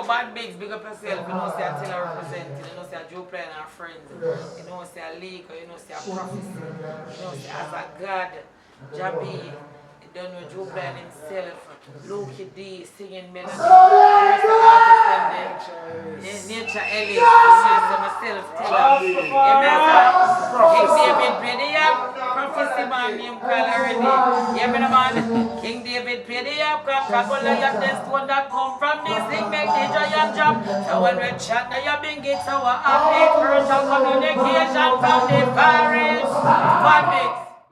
Bad bigs, big up yourself. You know, say I tell her representing. You know, say I Droop and our friends. You know, say I leak, or you know, say I prophecy. You know, say as a God, Jabi, you don't know Droop and himself, Loki D, singing melody. Nature Ellis, you know, myself, tell her. King David play the yap, prophecy man, name call already. Yeah, man, King David play the yap, Kagola yap, this one that come from this thing, make the giant jump. So when we chat, now you bring it to our update, virtual communication from the parish. Bad mix.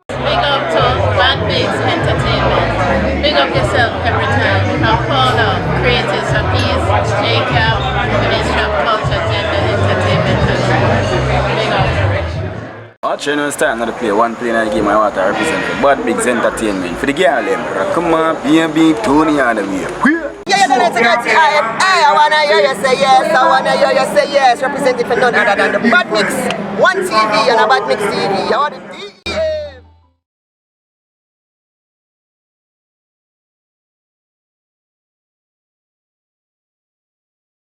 Big up to Bad Mix Entertainment. Big up yourself every time. From Paula, Creatives of Peace, Jamaica, Ministry of Culture, Gender, Entertainment, and Big up. Watch, you know, start another play. One play in the game I want to represent Bad Mix Entertainment. For the girl, come on, be Tony on the way. Yeah, you don't need to go to I wanna hear you say yes, I wanna hear you say yes. Representing for none other than the Bad Mix, One TV and a Bad Mix TV. I want to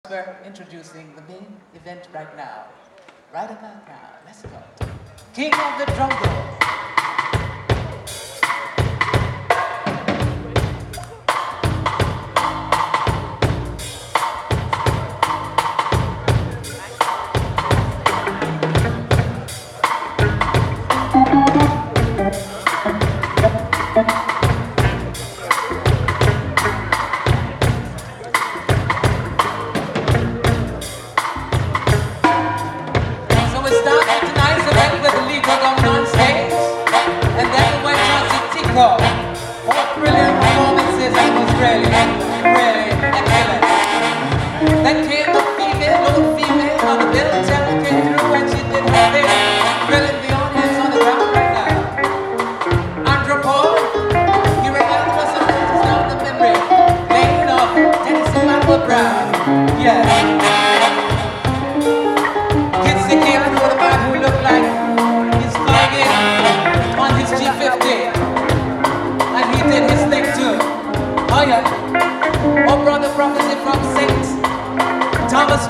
We're introducing the main event right now. Right about now. Let's go. King of the Jungle.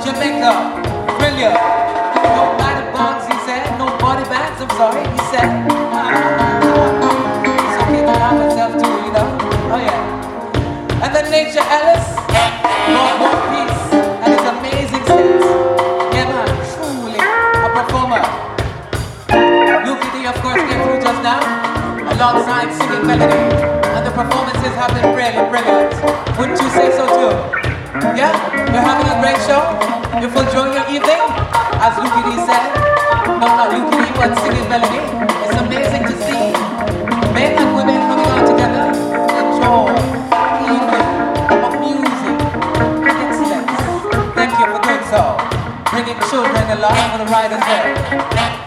Jamaica, brilliant. No body bags, he said. No body bags, I'm sorry, he said. So he can have himself too, you know. Oh yeah. And then Nature Ellis, more peace, and his amazing sense. Yeah man, truly a performer. Luke D, of course, came through just now, alongside singing melody. And the performances have been really brilliant. Wouldn't you say so too? Yeah, you're having a great show. You're enjoying your evening, as Luke D said. No, not Luke D, but singing melody. It's amazing to see men and women coming out together to enjoy evening of music and excellence. Thank you for doing so. Bringing children along for the ride as well.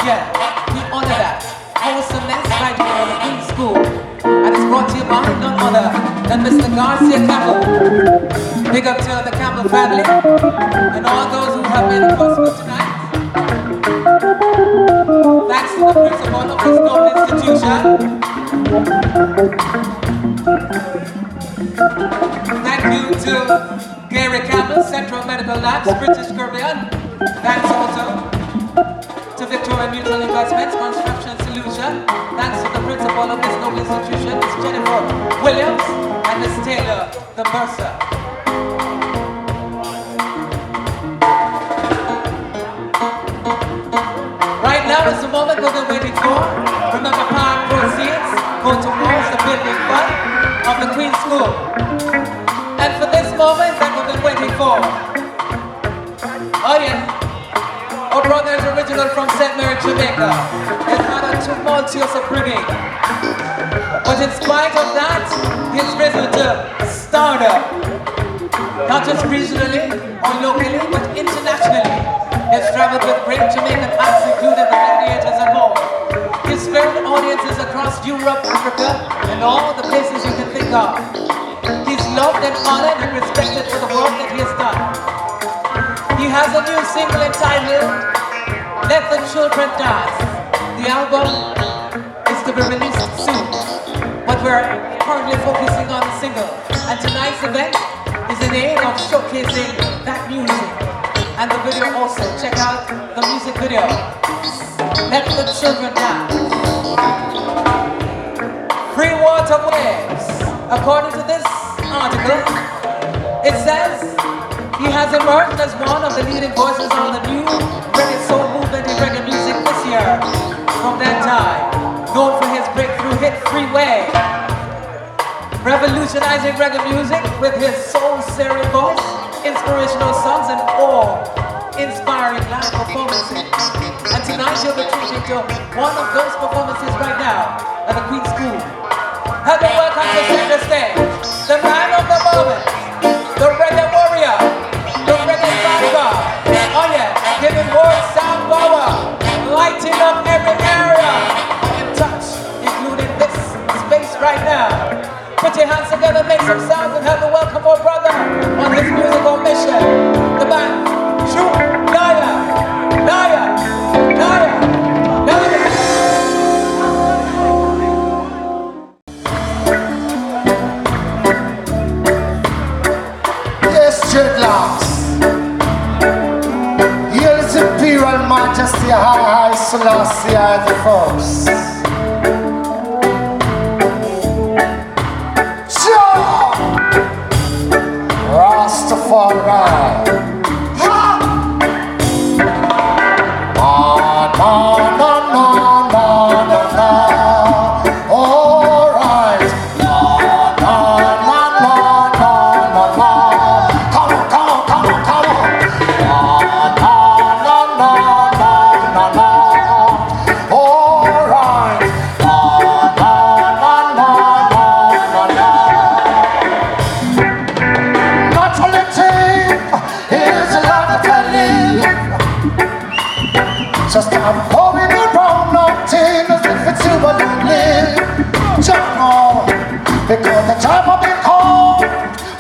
Yeah, we honor that. Awesomeness right here at the Queen's School. And it's brought to you by none other than Mr. Garcia Campbell. Big up to the Campbell family and all those who have made it possible tonight. Thanks to the principal of this noble institution. Thank you to Gary Campbell, Central Medical Labs, British Caribbean. Thanks also to Victoria Mutual Investments, Construction Solution. Thanks to the principal of this noble institution, Ms. Jennifer Williams, and Ms. Taylor, the Mercer. Right now is the moment we've been waiting for. Remember, power proceeds go towards the building fund of the Queen's School. And for this moment that we've been waiting for, Oh yeah. Our brother is original from St. Mary, Jamaica. He's had a tumultuous upbringing. But in spite of that, he's risen to stardom. Not just regionally or locally, but internationally. He's traveled with great Jamaican acts, including the Gladiators and more. He's filled audiences across Europe, Africa, and all the places you can think of. He's loved and honored and respected for the work that he has done. He has a new single entitled Let the Children Dance. The album is to be released soon, but we're currently focusing on the single. And tonight's event is in aid of showcasing that music. And the video also, check out the music video. Let the Children Dance. Free water waves. According to this article, it says he has emerged as one of the leading voices on the new reggae soul movement in reggae music this year. From that time, known for his breakthrough hit Freeway, revolutionizing reggae music with his soul-searing voice, inspirational songs, and awe-inspiring live performances. And tonight you'll be treating to one of those performances right now at the Queen's School. Help me welcome to center stage, the man of the moment, the reggae warrior, the reggae vanguard. Oh yeah, giving words sound power, lighting up every area in touch, including this space right now. Put your hands together, make some sounds, and help me welcome our brother on his musical mission. The band, Droop, Liar, Liar, Liar, Liar. Yes, dreadlocks. Here is Imperial Majesty High Selassie the First. Rastafari. So stop pouring around nothing as if it's you alone. Jump on, because the time will be cold.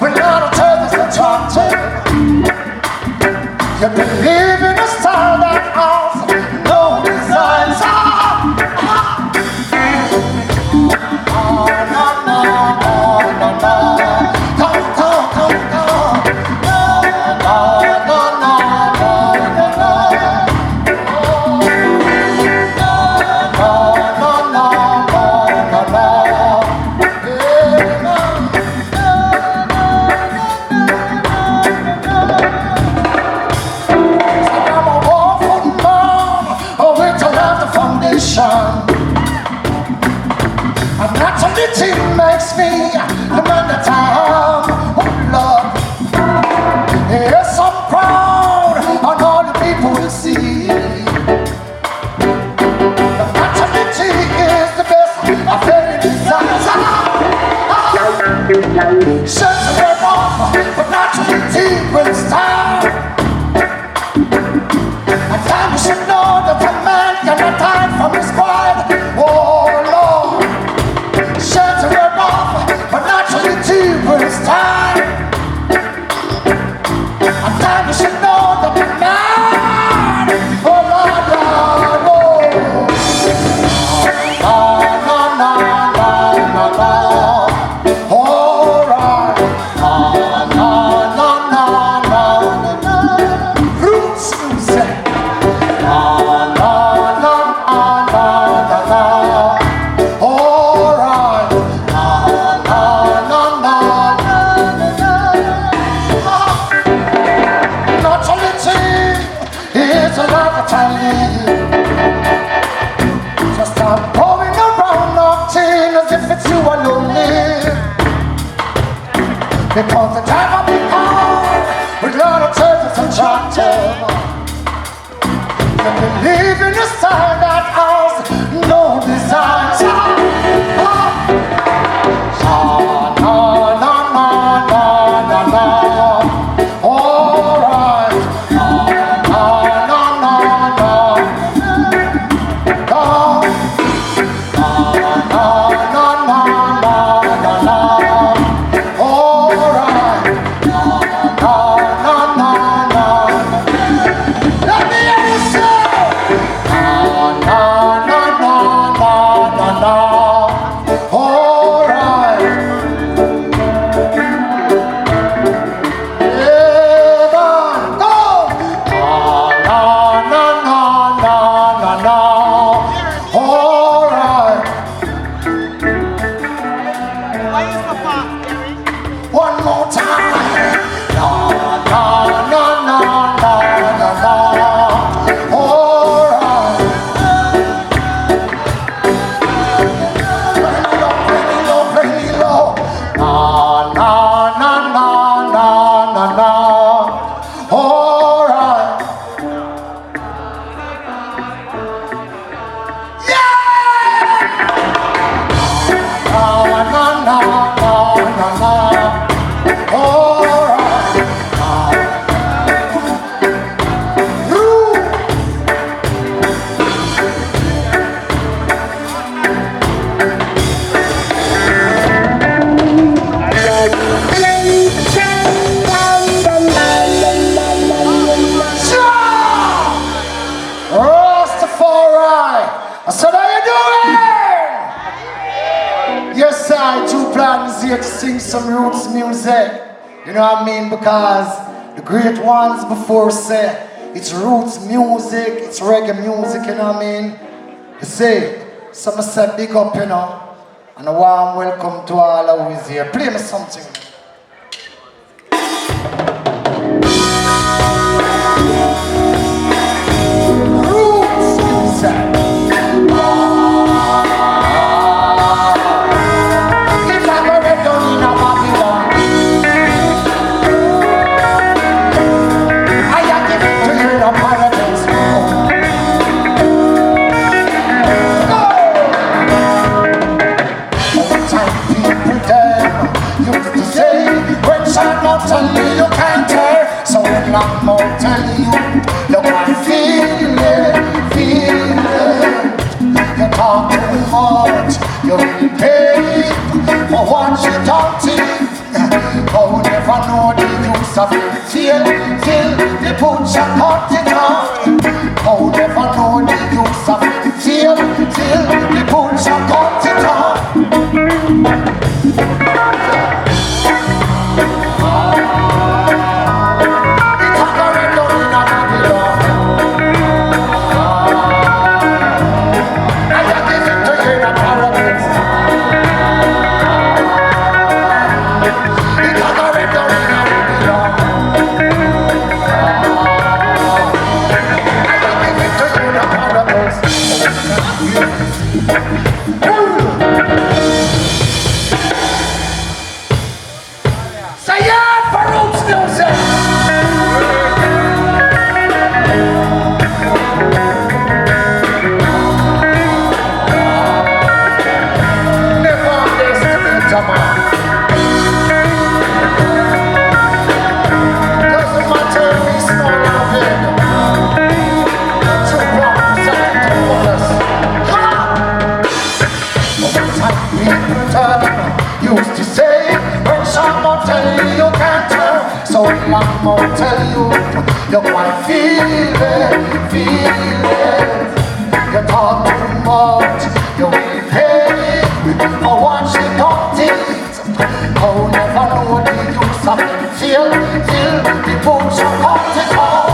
When not a turn is attractive. You believe in a style that has no designs. Naturality makes me the man that I am. Oh Lord, yes, I'm proud, and all the people will see. The naturality is the best of any designs. Shut the word off, but naturality will stand. And time you should know that a man cannot hide from his pride. Oh Lord, shut the word off, but naturality will stand. And time you should know that a man, oh Lord, Lord, oh. No, no, no, no, no, no. All right. No, no, no, no, no, no. Roots music. No, no, no, no, no, no. All right. No, no, no, no, no, no. Naturality is a love Italian. Just stop pouring around nothing as if it's you alone. Because the time will be gone, we're gonna turn is attractive. You believe in a style that has no design. To sing some roots music, you know what I mean? Because the great ones before say it's roots music, it's reggae music, you know what I mean? You see, some say big up, you know, and a warm welcome to all who is here. Play me something. Roots music. I'm more telling you, look, I feel it. You talk too much, you will pay for what you talk to. Oh, never know the use of it till they put your cut it off. Oh, never know the use of it till they put your cut it off. I'm gonna tell you, you quite feel it. You talk too much, you will pay for what you don't eat. Oh, never know the use of it till the boots are cut it off.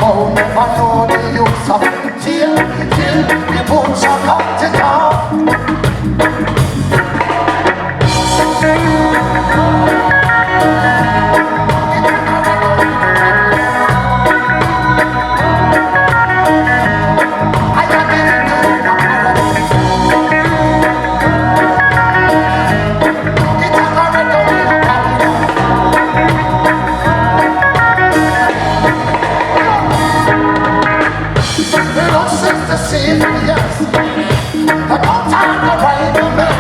Oh, never know the use of it till the boots are cut it off. deceive me, yes. I don't time to write a man.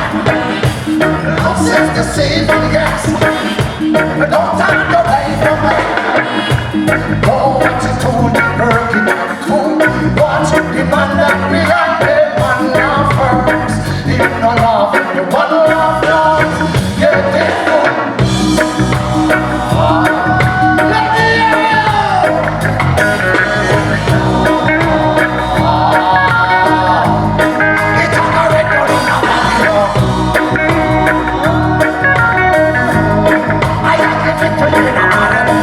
Looks is deceiving, yes. I don't time to write a man. Oh, what you told me, working on too. What you demand that we are the one love first. If no love, the one love loves. Get it good. Let me hear you. It's a record in a video. I have to give it to you in a minute.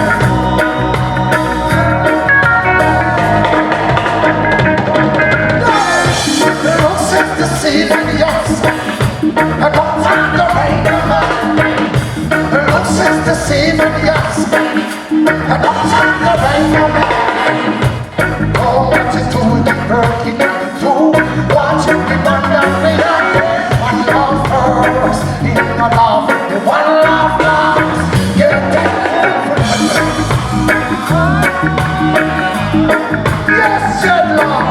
Looks is deceiving, yes. I don't find the right woman. Looks is deceiving, yes. I don't find the right woman. Oh, what you do, the working and do. What you demand and we are there. One love first, in a love, the one love loves. Get that. Yes, your love.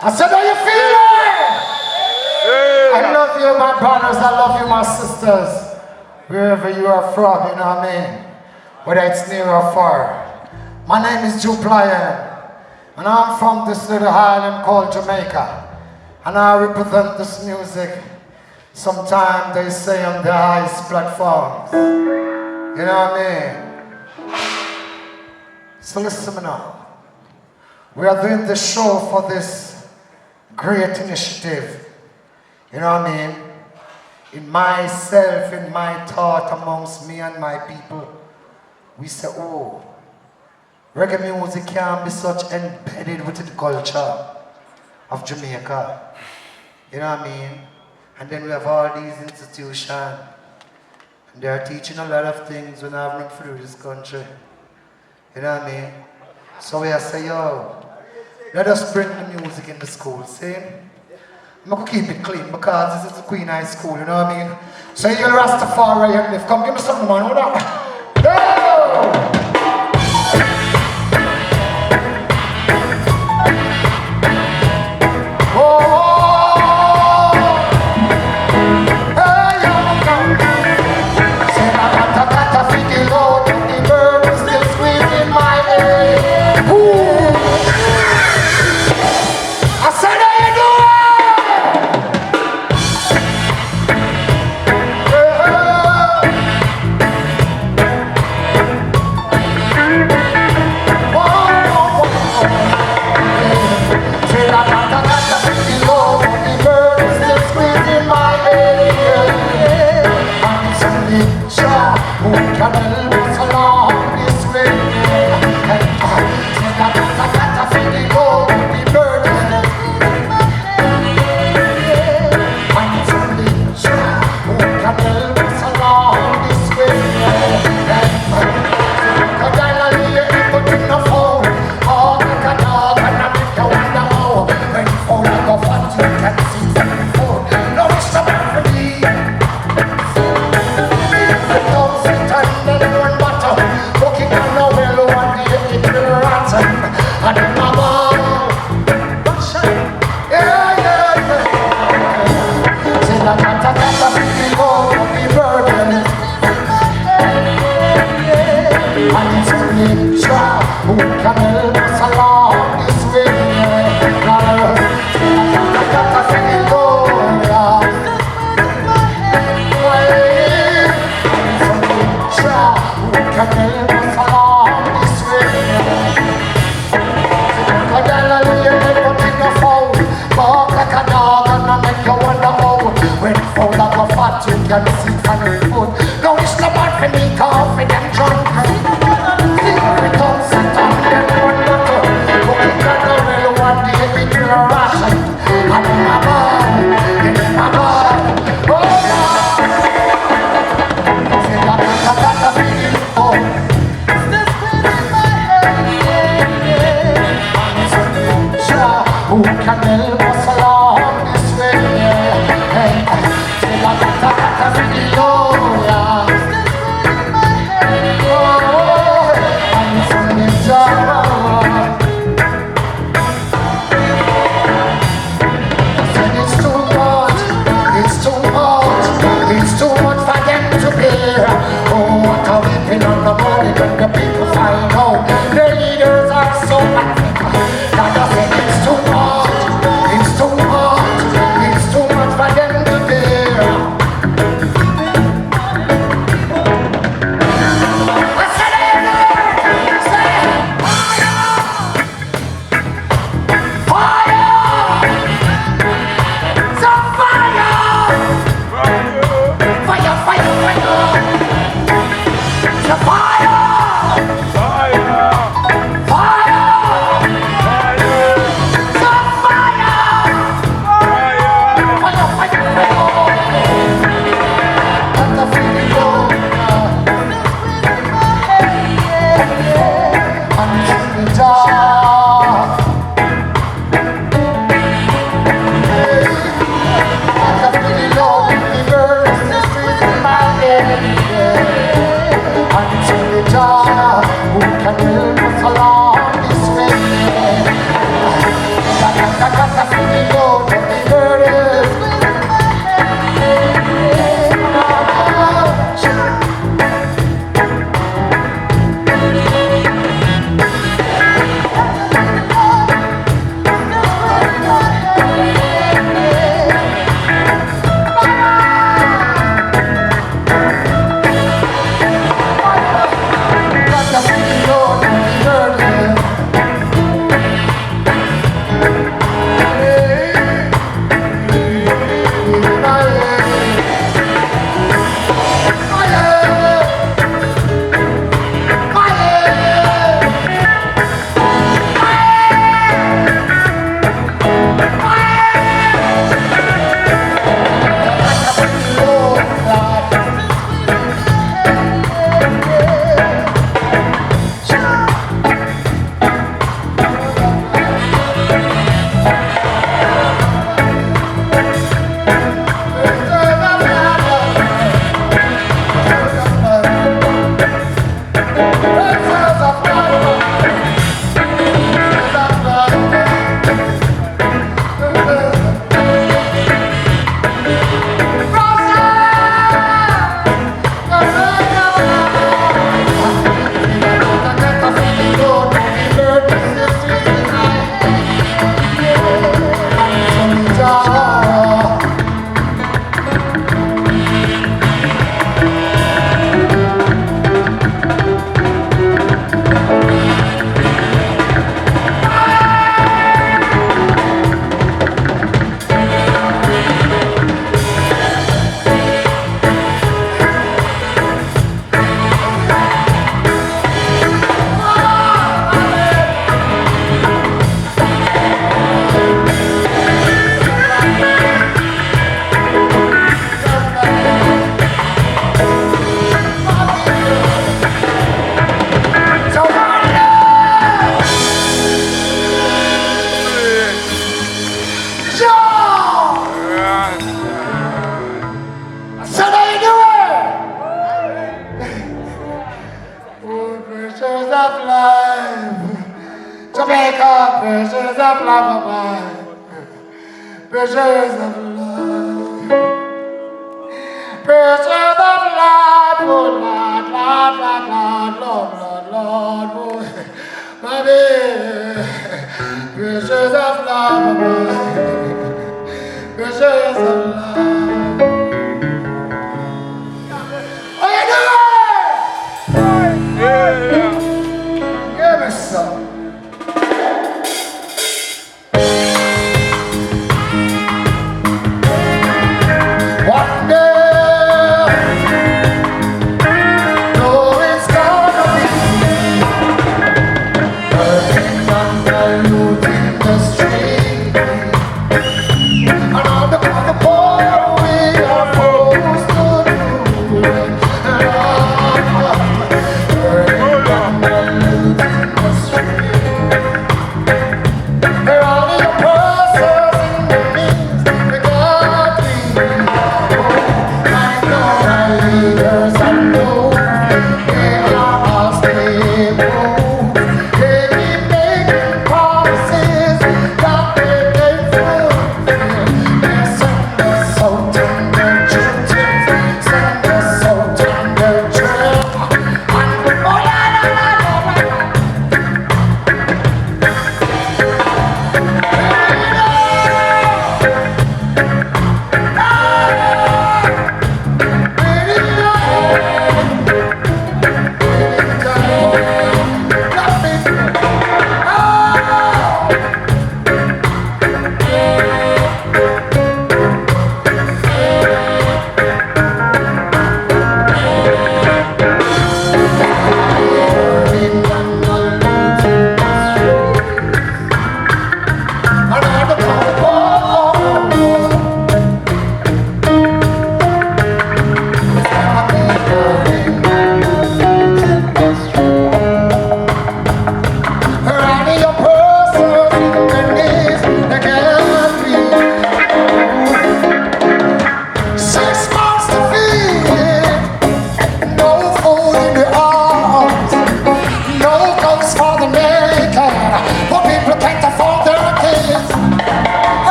I said, how you feeling? I love you, my brothers. I love you, my sisters. Wherever you are from, you know what I mean? Whether it's near or far. My name is Droop, and I'm from this little island called Jamaica. And I represent this music. Sometimes they say on the highest platforms. You know what I mean? So listen to me now. We are doing this show for this great initiative. You know what I mean? In myself, in my thought amongst me and my people, we say, oh, reggae music can be such embedded within the culture of Jamaica. You know what I mean? And then we have all these institutions, and they are teaching a lot of things when I've been through this country. You know what I mean? So we say, yo, let us bring the music in the school, see? I'm going to keep it clean because this is the Queen High School, you know what I mean? So you're Rastafari and live. Come give me something, man. Hold on. Yo! try, who can help us along this way? Got to sing it low, yeah. Try, who can help us along this way? I gotta lay your head up in the phone, walk like a dog and I make you wonder how. When food I go fat, you can see from your food. Now it's the bad for me, coffee them drunk. Here comes Satan, them wonder to. But we got no real one day, we do a ration. And in my body, oh Lord. Say that I got a feeling, oh. This pain in my head, who can help us along this way? Hey, say I got a feeling, oh yeah. Oh, and it's in the jar. I said it's too much, it's too much, it's too much for them to bear. Oh, what a weeping on the morning when the people find out their leaders are so pathetic. That I said it's too much, it's too much, it's too much for them to bear. I said it, say fire, fire, some fire, fire, fire, fire, some fire, who can help us along this way? I got the feeling low, the bird is Jamaica, pressures of love of mine, pressures of love, pressures of life, oh Lord. Lord, boy. My baby, precious of love, boy. Precious of love. How you doing? Yeah. Give me some. One day.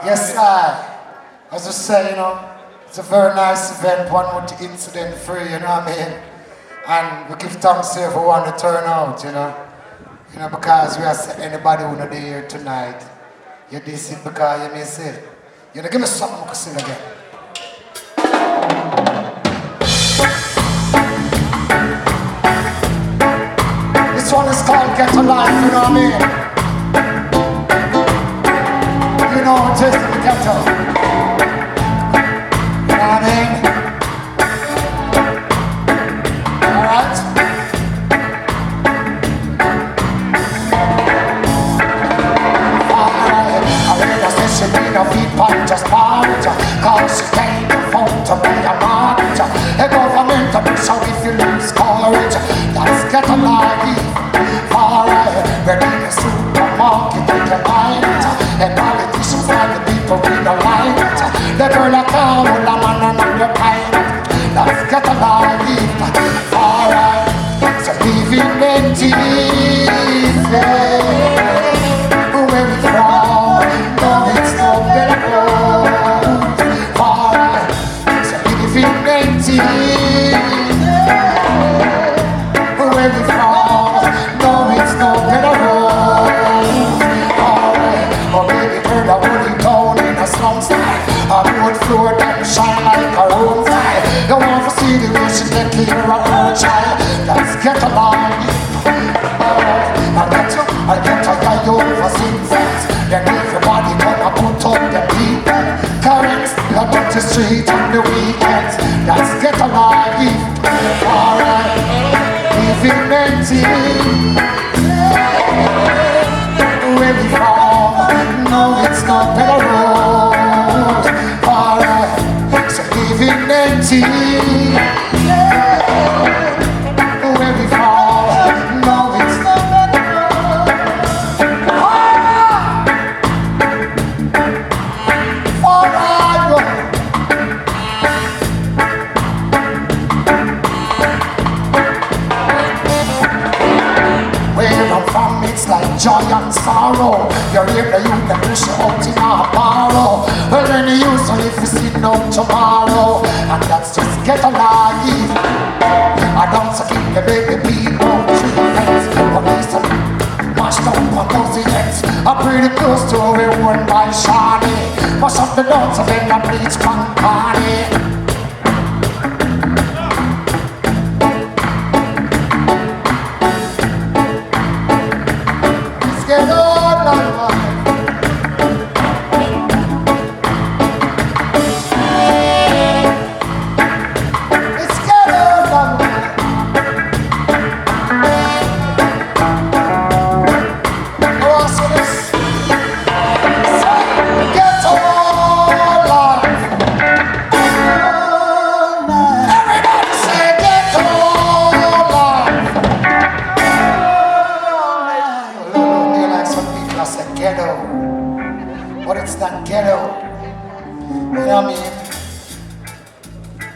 Yes, as I say, you know, it's a very nice event, one with incident free, you know what I mean? And we give thanks to everyone to turn out, you know, because we are anybody who not here tonight. You did it because you miss it. You know, give me something I can sing again. This one is called Get a Life, you know what I mean? You know, just in the ghetto. You know what I mean? Alright? Alright, I read a session in a feet punch, just punch. Cause she came home to be a march. A government to be so if you care of her child. Let's get along. I get a guy over things. Then everybody come and put up the beat. Correct, not on the street on the weekends. Let's get along. Alright, living empty. Where we from? No, it's not better road. Alright, so living empty. Where we from? No, it's not better road. Alright, where I'm from, it's like joy and sorrow. You're here, the youth, the push you out in a barrow. Well, then you use so if you see no tomorrow. And that's just get alive. I don't so keep the baby people treatments. Police and mashed up on those events. I'm pretty close to a one by Shani. Mash up the notes of it, I bleach Campani.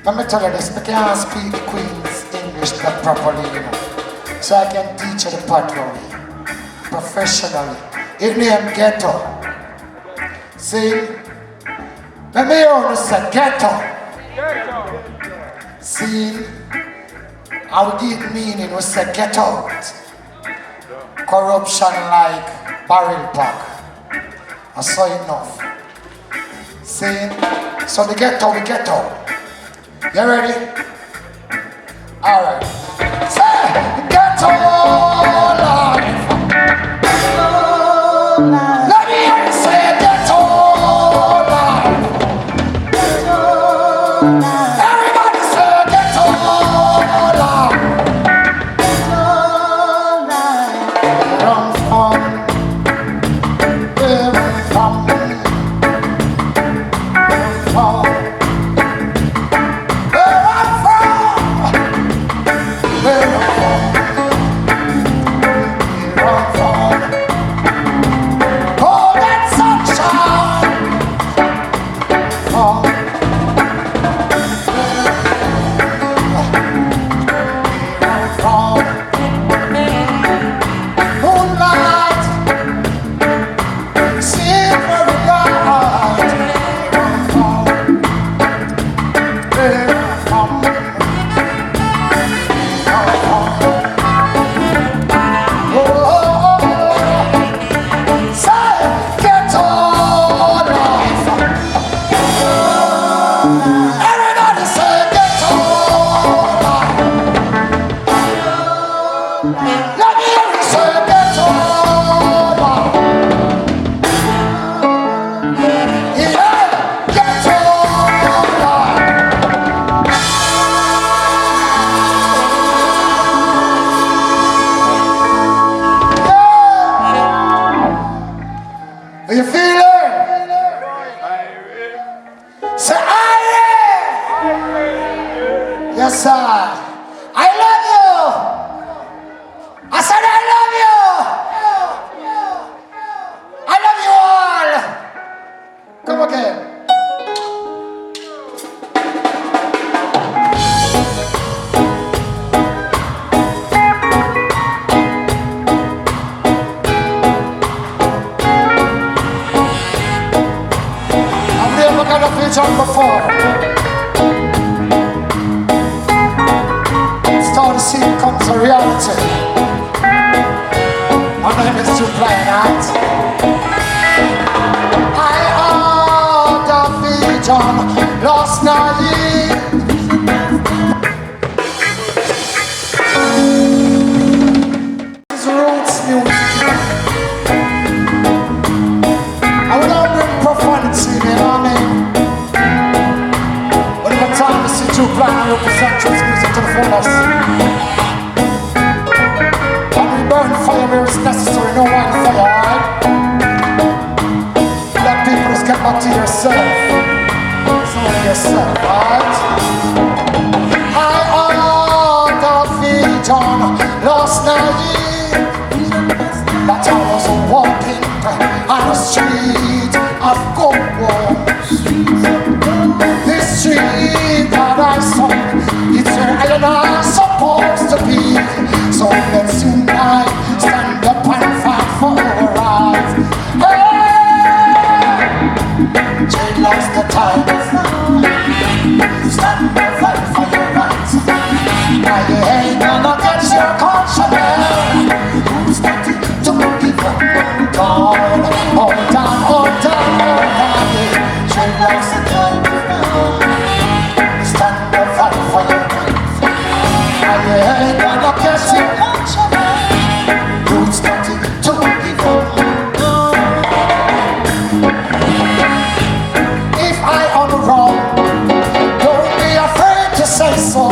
Let me tell you this, I can't speak the Queen's English that properly, you know. So I can teach you the pathway, professionally. It named ghetto. See? Let me hear you say ghetto. See? I would give meaning, we say get out. Corruption like barrel pack. I saw enough. See? So the ghetto, we get out. You ready? Alright. Say, get on life. Let me hear you say, get on life. Everybody say, get on life. Where I'm from, where I'm from, where I'm from. Yes, sir. I love you. I said I love you. I love you all. Come again. I've never got a feature before. The scene comes a reality. My name is Droop out. I had a vision last night. music. I would not bring profanity, you know what I mean? Whenever time to see Droop plan, I represent trust music to the fullest. And we burn fire where it's necessary, no one fire, alright? Let people just get back to yourself. Some of yourself, alright? I had a vision last night that I was walking on the street of gold. This street that I saw, it's where I and I supposed to be. So let's unite, stand up and fight for our rights. Hey! Dreadlocks, the time is now. Stand up, fight for your rights. Now you ain't gonna get your culture now. Who's got to give up? Hold on, hold on, hold on, hold on. Dreadlocks, the time is now. Stand up, fight for your rights. Now you ain't gonna get your culture now. Who's got to give up? If I am wrong, don't be afraid to say so.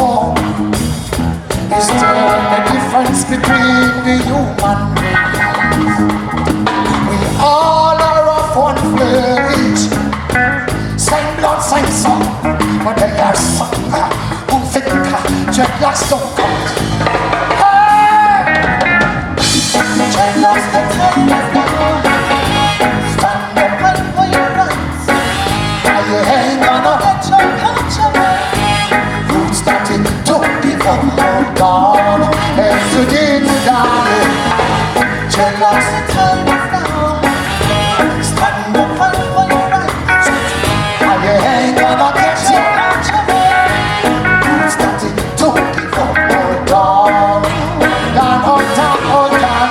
Is there a difference between the human race? We all are of one flesh, same blood, same soul, but there are some who think dreadlocks don't count. Hey! Dreadlocks don't count. Stand up and for your rights. Now you ain't gonna get your culture back. Roots starting to give up, hold on. As you did darling. Dreadlocks the time is now. Stand up and for your rights. Now you ain't gonna get your culture back. Roots starting to give up, hold on. Hold on, hold on, hold on.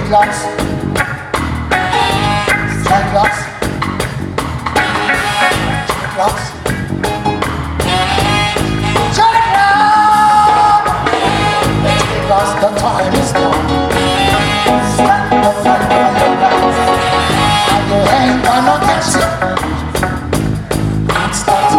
Dreadlocks, dreadlocks, dreadlocks, dreadlocks, the time is now. Stand up and for your rights. And you ain't gonna get it. Start to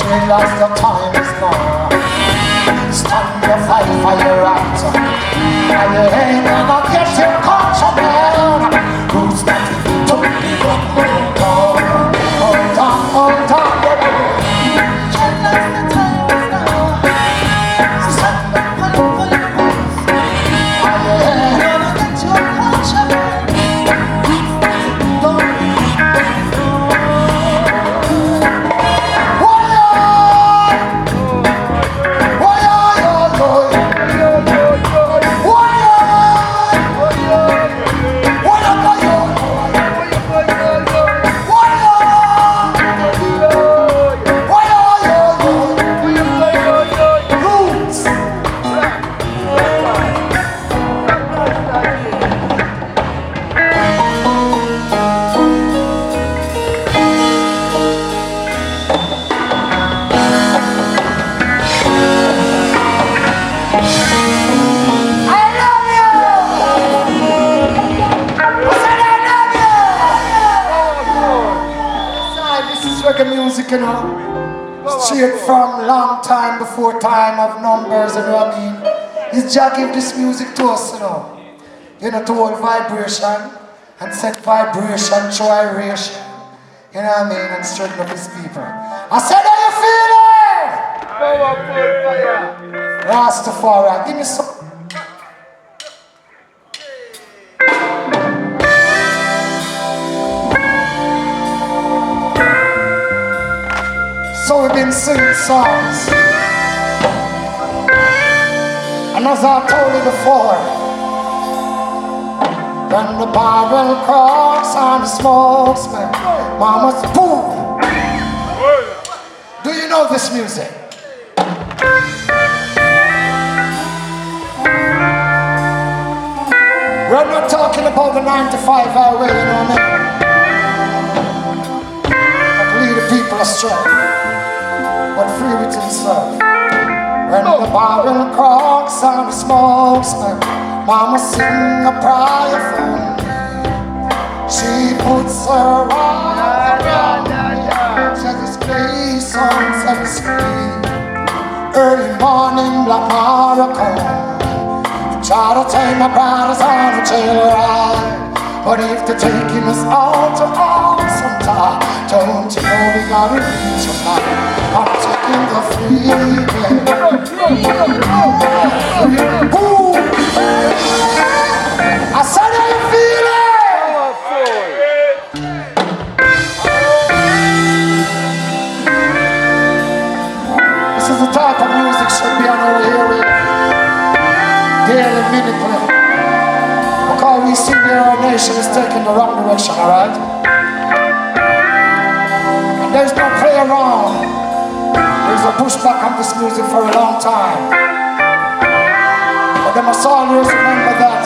Dreadlocks, the time is now. Stand your fight for your rights. Now you ain't gonna get your culture down. Who's that to give up? Hold on, hold on, hold on. Dreadlocks, the time is now. from long time before time of numbers, you know what I mean? Is Jah give this music to us, you know? You know, to hold vibration and set vibration through aeration. You know what I mean? And straighten up his people. I said, how you feeling? Rastafari, give me some. So we've been singing songs. And as I told you before, when the barrel cracks and the smoke smell, mama's boom. Do you know this music? We're not talking about the 9 to 5 highway, you know what I mean? That lead the people astray, but free with himself. When the barrel cracks and the smoke smell, mama sing a prayer for me. She puts her arms around me. Says this place on 7th Street. Early morning, Black Mara come. Try to take my brothers on a jail ride. But if they're taking us all to sometime, don't you know we gotta reach a line. I'm taking the freeway. Boom! I said, how you feeling? This is the type of music should be on our area. Daily, minutely. Because we see that our nation is taking the wrong direction, alright? And there's no play around. There's a pushback on this music for a long time. But they must always remember that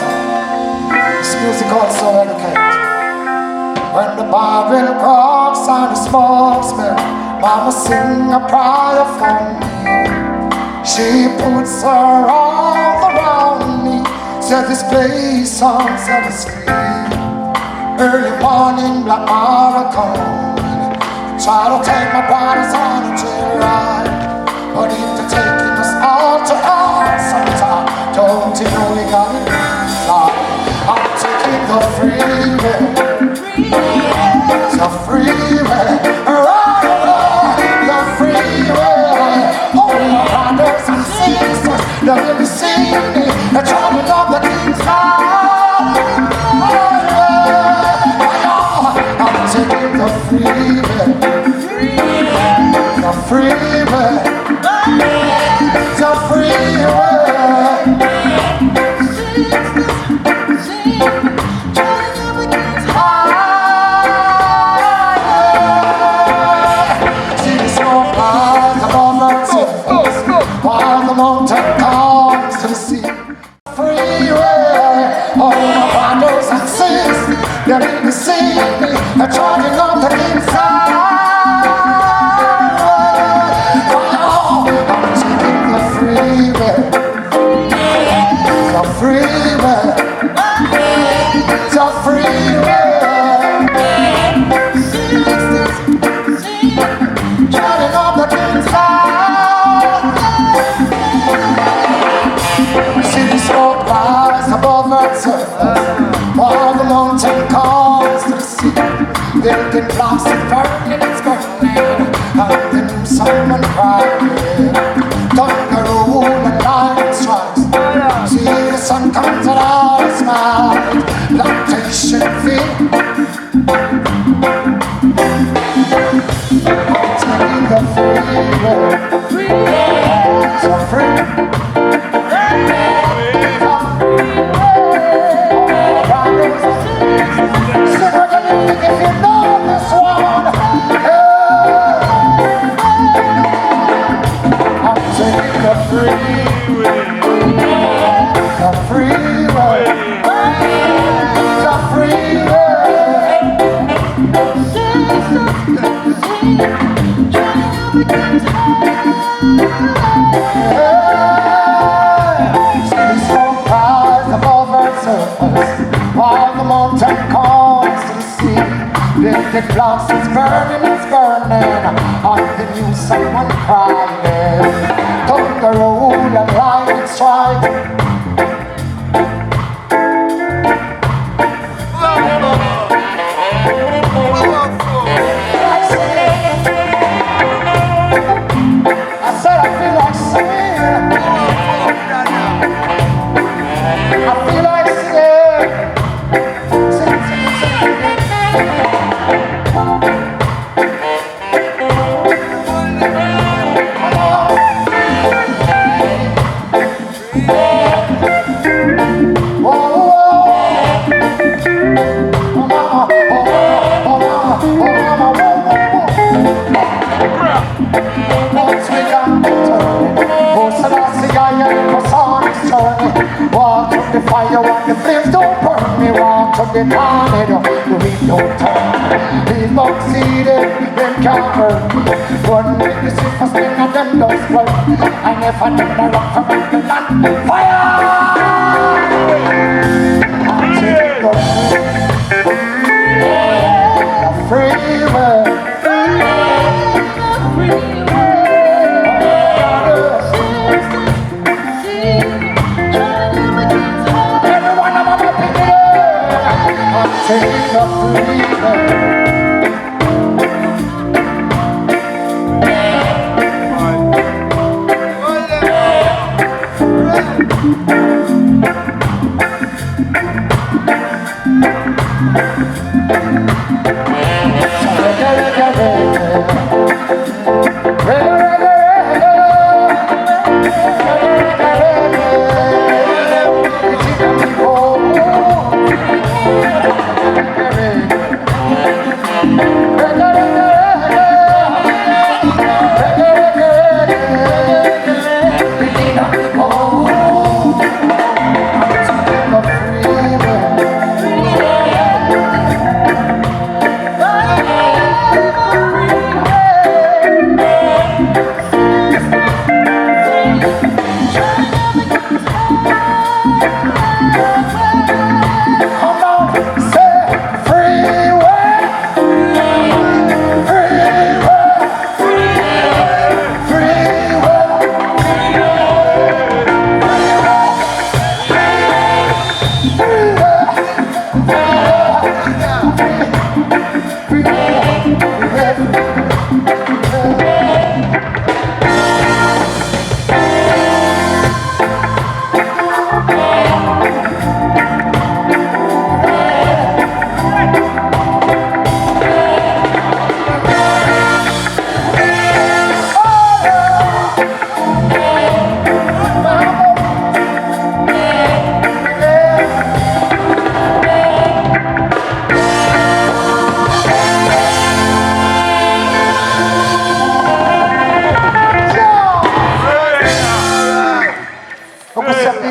this music also educates. When the barrel cracks and the smoke smell, mama sing a prayer for me. She puts her arms around me. Said this place on 7th Street. Early morning, Black Mara come. Try to take my brothers on a jail ride. But if they're taking us all to sometime, don't you know we gotta fly? I'm taking the freeway. The freeway. Right along the freeway. Oh, my brothers and sisters, they really see me. They're drumming up the King's Highway. I'm taking the freeway. The freeway. The freeway. See the smoke rise above the surface, while the mountain comes to the sea. Freeway, all my brothers and sisters, they didn't see me. They're charging on the inside. I'm taking the freeway, the freeway, the freeway. Charging on the inside. See the smoke rise above the surface, while the mountain comes to the sea. Building blocks and burning, it's burning. And then someone crying. Thunder roll and lightning strikes. See the sun comes out all its might. Plantation field. Taking the freeway. So free. If you know this one, I'm taking the freeway, the freeway, the freeway. See the smoke rise above the surface, while the mountain comes to the sea. Building blocks, it's burning, and the new someone crying. they can't head up. The wind don't turn. These bugs see them can't hurt. Run with the ship for spin and them don't squirt. I never done a rock from the land. Fire! I'm taking the free world. Take the freedom.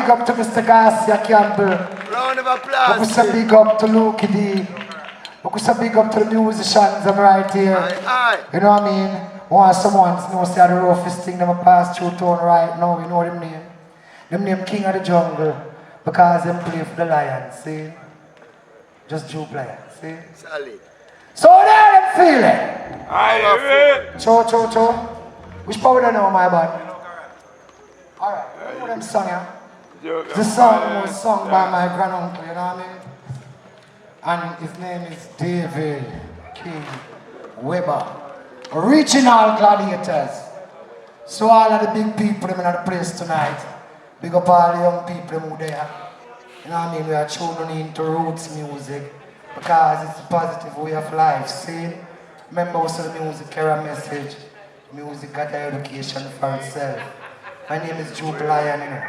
Up to Mr. Garcia Campbell. Round of applause. We say big up to Luke D. We say big up to the musicians. I'm right here. Aye. You know what I mean? Want someone to know say the roughest thing them pass through town right now. You know them name? Them name King of the Jungle because them play for the Lions. See? Just Droop Lions. See? Solid. So there them feel it. Aye. Cho. Which powder now, my bad? Alright. You know them song, yeah? The song was sung by my granduncle, you know what I mean? And his name is David King Weber. Original Gladiators. So all of the big people in the place tonight, big up all the young people who there. You know what I mean? We are tuning into roots music because it's a positive way of life. See? Remember also the music carry a message. Music got an education for itself. My name is Droop Lion, you know.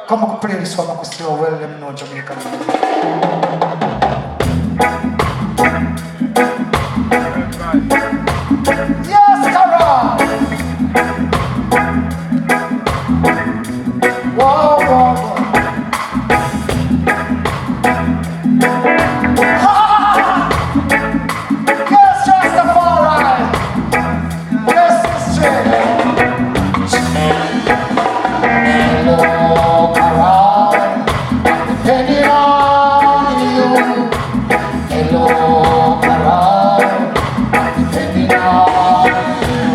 Come on, play this one, I can see how well them know Jamaica music. Yes, Cara! Whoa. Yes, Rastafari! Yes, straight. Hello, Cara. Depending on you. Hello, Cara. Depending on you.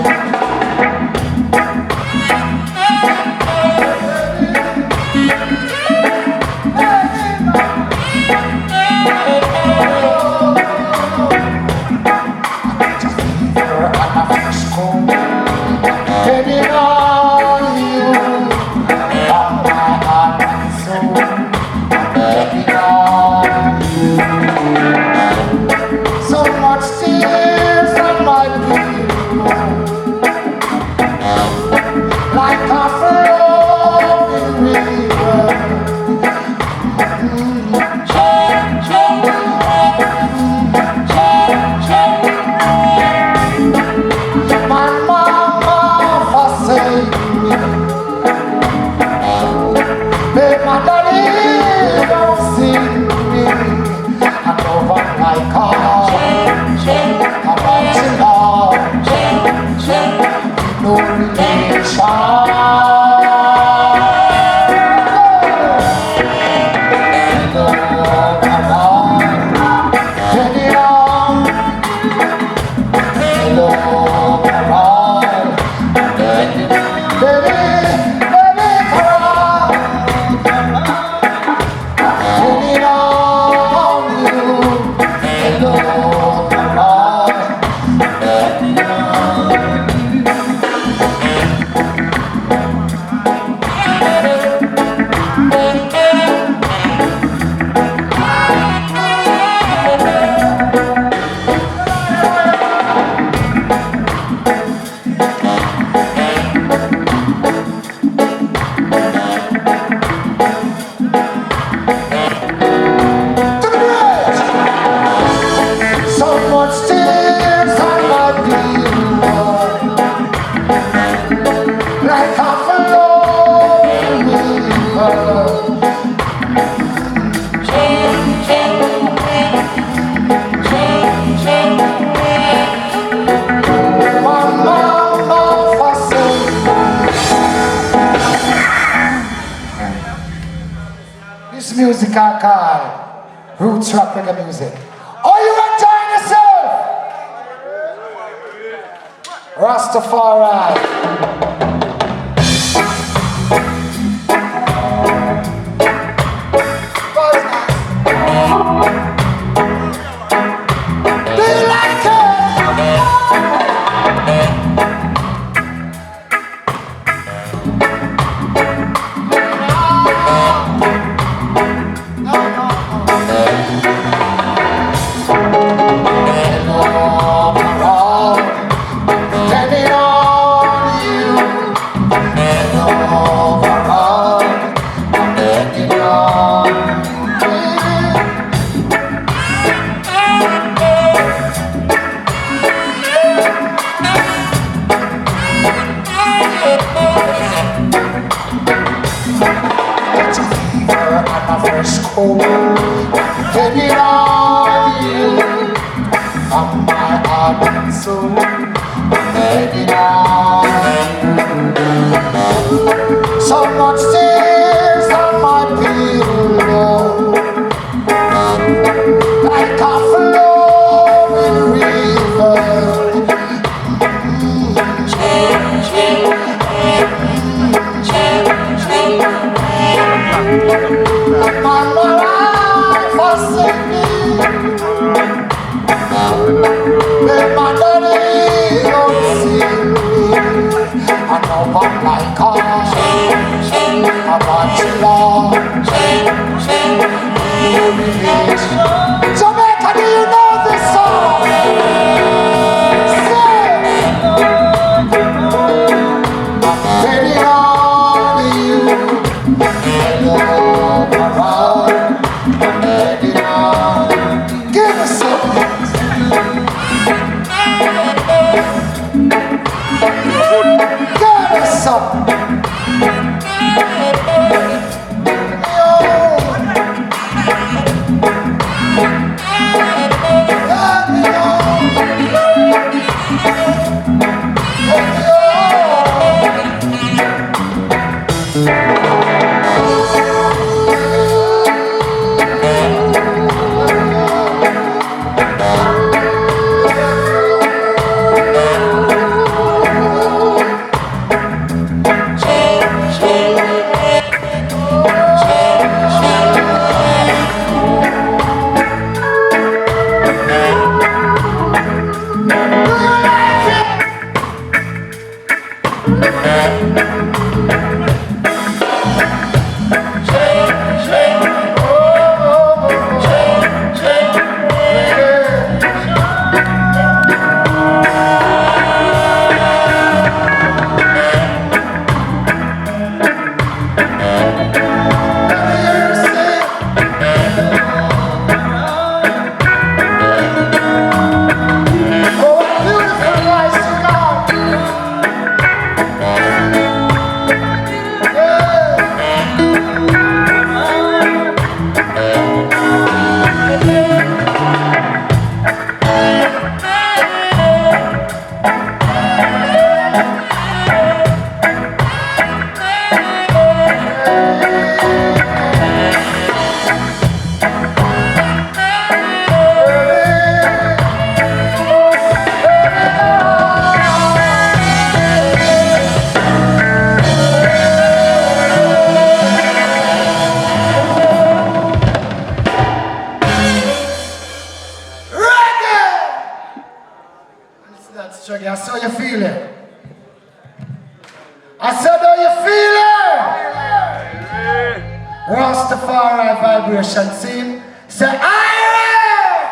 This music I call roots rock reggae music. Are you enjoying yourself? Rastafari. Do you like it? Depending on you, on my heart and soul, depending on you. So much tears on my pillow, like a flowing river. My life was singing, with my daddy don't see me. I know I'm like I want you love. Jamaica, do you know this song? Sing. I'm betting on you. Give us some. Give us some. Chuggy, I saw you feel it. I said, how you feel it? Rastafari vibration scene. Say, Irie!